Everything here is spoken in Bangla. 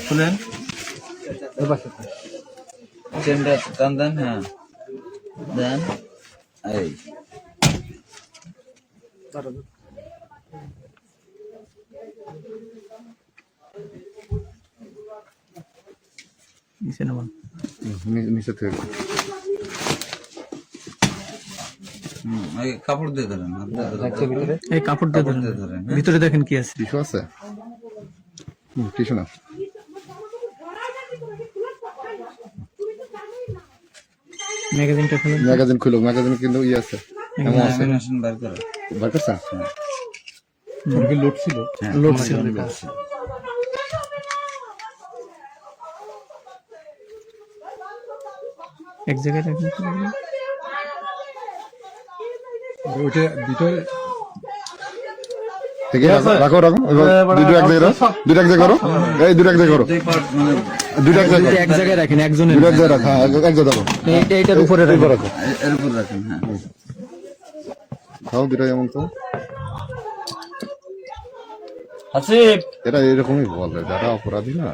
খুলেন চেনটা টান দেন। হ্যাঁ দেন। এই নিচে থেকে কাপড় দিয়ে ধরেন, এই কাপড় দিয়ে ধরেন। ভিতরে দেখেন কি আছে। টিস্যু আছে? টিস্যু না, ম্যাগাজিনটা খুলুন। ম্যাগাজিন খুলো, ম্যাগাজিন কিন্তু ইয়ে আছে, এমন আছে। বার করো। বার করছেন? লোড ছিল, লোড ছিল। এক জায়গায় রাখুন। ওইটা ভিতরে থেকে রাখো রাখো, দুটো এক জায়গায় রাখো, দুটো এক জায়গায় করো, এই দুটো এক জায়গায় করো, দুটো এক জায়গায় এক জায়গায় রাখেন, একজনের দুটো এক জায়গায় রাখো, এক জায়গায় রাখো, এইটার উপরে রাখো। এর উপর রাখেন। হ্যাঁ খাও দুটো এমন তো, আসিফ এরা এরকমই বলে যারা অপরাধী না।